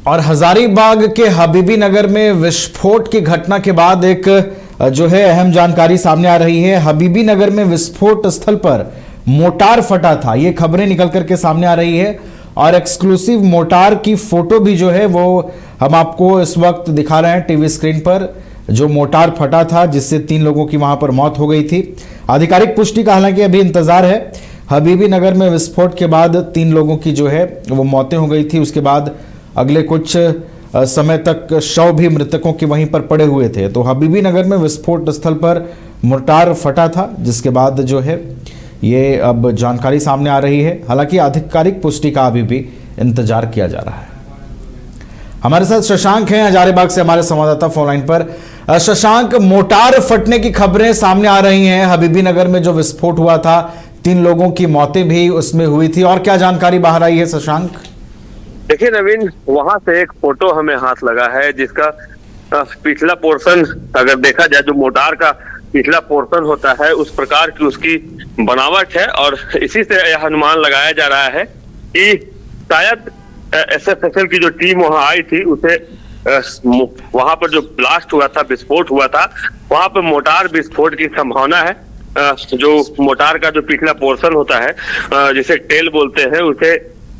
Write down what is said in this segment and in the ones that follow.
और हजारीबाग के हबीबी नगर में विस्फोट की घटना के बाद एक जो है अहम जानकारी सामने आ रही है। हबीबी नगर में विस्फोट स्थल पर मोटार फटा था, ये खबरें निकल करके सामने आ रही है और एक्सक्लूसिव मोटार की फोटो भी जो है वो हम आपको इस वक्त दिखा रहे हैं टीवी स्क्रीन पर। जो मोटार फटा था जिससे 3 लोगों की वहां पर मौत हो गई थी। आधिकारिक पुष्टि का हालांकि अभी इंतजार है। हबीबी नगर में विस्फोट के बाद 3 लोगों की जो है वो मौतें हो गई थी। उसके बाद अगले कुछ समय तक शव भी मृतकों के वहीं पर पड़े हुए थे। तो हबीबी नगर में विस्फोट स्थल पर मोटार फटा था, जिसके बाद जो है ये अब जानकारी सामने आ रही है। हालांकि आधिकारिक पुष्टि का अभी भी इंतजार किया जा रहा है। हमारे साथ शशांक हैं हजारीबाग से, हमारे संवाददाता फोन लाइन पर। शशांक, मोटार फटने की खबरें सामने आ रही हैं। हबीबी नगर में जो विस्फोट हुआ था, 3 लोगों की मौतें भी उसमें हुई थी, और क्या जानकारी बाहर आई है शशांक? देखिए नवीन, वहां से एक फोटो हमें हाथ लगा है जिसका पिछला पोर्शन अगर देखा जाए, जो मोटार का पिछला पोर्शन होता है उस प्रकार की उसकी बनावट है। और इसी से यह अनुमान लगाया जा रहा है कि शायद एसएफएसएल की जो टीम वहां आई थी उसे वहां पर जो ब्लास्ट हुआ था, विस्फोट हुआ था, वहां पर मोटार विस्फोट की संभावना है। जो मोटार का जो पिछला पोर्शन होता है जिसे टेल बोलते हैं, उसे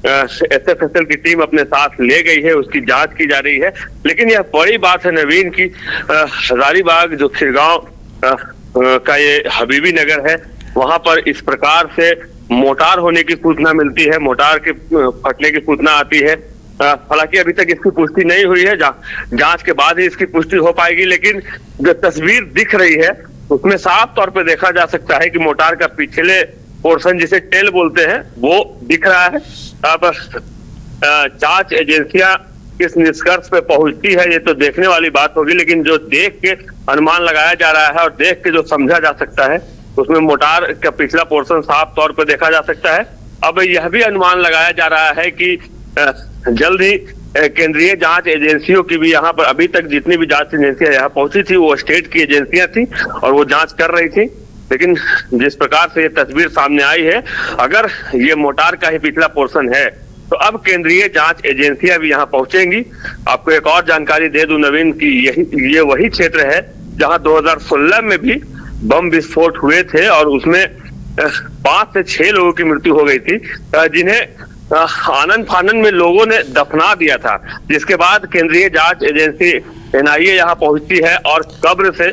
एसएफएसएल की टीम अपने साथ ले गई है, उसकी जांच की जा रही है। लेकिन यह बड़ी बात है नवीन की हजारीबाग जो खिरगांव का ये हबीबी नगर है, वहां पर इस प्रकार से मोटार होने की सूचना मिलती है, मोटार के फटने की सूचना आती है। हालांकि अभी तक इसकी पुष्टि नहीं हुई है, जांच के बाद ही इसकी पुष्टि हो पाएगी। लेकिन जो तस्वीर दिख रही है उसमें साफ तौर पर देखा जा सकता है कि मोटार का पिछले पोर्शन जिसे टेल बोलते हैं वो दिख रहा है। अब जांच एजेंसियां किस निष्कर्ष पे पहुंचती है ये तो देखने वाली बात होगी। लेकिन जो देख के अनुमान लगाया जा रहा है और देख के जो समझा जा सकता है उसमें मोटार का पिछला पोर्शन साफ तौर पर देखा जा सकता है। अब यह भी अनुमान लगाया जा रहा है कि जल्द ही केंद्रीय जांच एजेंसियों की भी यहाँ पर, अभी तक जितनी भी जांच एजेंसियां यहाँ पहुंची थी वो स्टेट की एजेंसियां थी और वो जांच कर रही थी। लेकिन जिस प्रकार से ये तस्वीर सामने आई है, अगर ये मोटार का ही पिछला पोर्शन है तो अब केंद्रीय जांच एजेंसियां भी यहाँ पहुंचेंगी। आपको एक और जानकारी दे दूं नवीन की ये वही क्षेत्र है जहां 2016 में भी बम विस्फोट हुए थे और उसमें 5 से 6 लोगों की मृत्यु हो गई थी, जिन्हें आनन फानन में लोगों ने दफना दिया था। जिसके बाद केंद्रीय जांच एजेंसी एनआईए यहाँ पहुंचती है और कब्र से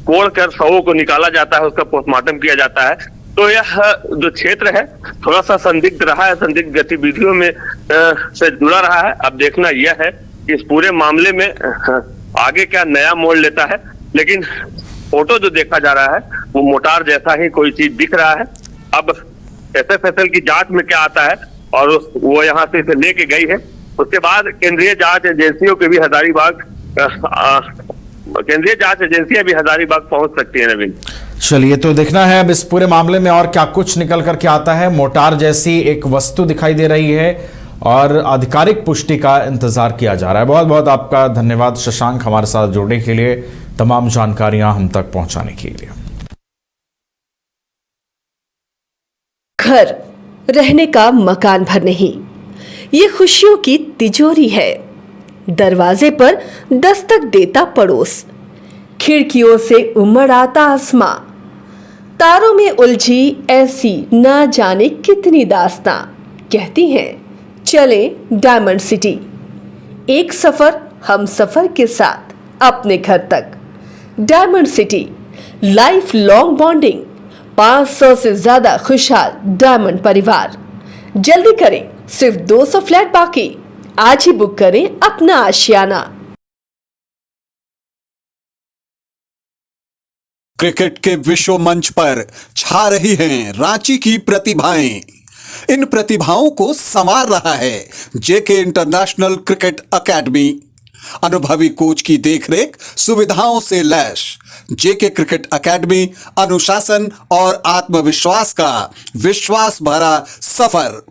कोड़ कर शवों को निकाला जाता है, उसका पोस्टमार्टम किया जाता है। तो यह जो क्षेत्र है थोड़ा सा संदिग्ध रहा है, संदिग्ध गतिविधियों में से जुड़ा रहा है। अब देखना यह है कि इस पूरे मामले में आगे क्या नया मोड़ लेता है। लेकिन फोटो जो देखा जा रहा है वो मोटार जैसा ही कोई चीज दिख रहा है। अब एसएफएसएल की जांच में क्या आता है और वो यहाँ से इसे लेके गई है, उसके बाद केंद्रीय जांच एजेंसियों के भी केंद्रीय जांच एजेंसियां भी हजारीबाग पहुंच सकती है नवीन। चलिए, तो देखना है अब इस पूरे मामले में और क्या कुछ निकल करके आता है। मोटार जैसी एक वस्तु दिखाई दे रही है और आधिकारिक पुष्टि का इंतजार किया जा रहा है। बहुत बहुत आपका धन्यवाद शशांक, हमारे साथ जुड़ने के लिए, तमाम जानकारियां हम तक पहुंचाने के लिए। घर रहने का मकान भर नहीं, ये खुशियों की तिजोरी है। दरवाजे पर दस्तक देता पड़ोस, खिड़कियों से उमड़ आता आसमां, तारों में उलझी ऐसी ना जाने कितनी दास्तां। कहती हैं चले डायमंड सिटी, एक सफर हम सफर के साथ अपने घर तक। Diamond city, life long bonding, 500 से ज्यादा खुशहाल डायमंड परिवार। जल्दी करें, सिर्फ 200 फ्लैट बाकी। आज ही बुक करें अपना आशियाना। क्रिकेट के विश्व मंच पर छा रही हैं रांची की प्रतिभाएं। इन प्रतिभाओं को संवार रहा है जेके इंटरनेशनल क्रिकेट एकेडमी। अनुभवी कोच की देखरेख, सुविधाओं से लैस जेके क्रिकेट एकेडमी अनुशासन और आत्मविश्वास का विश्वास भरा सफर।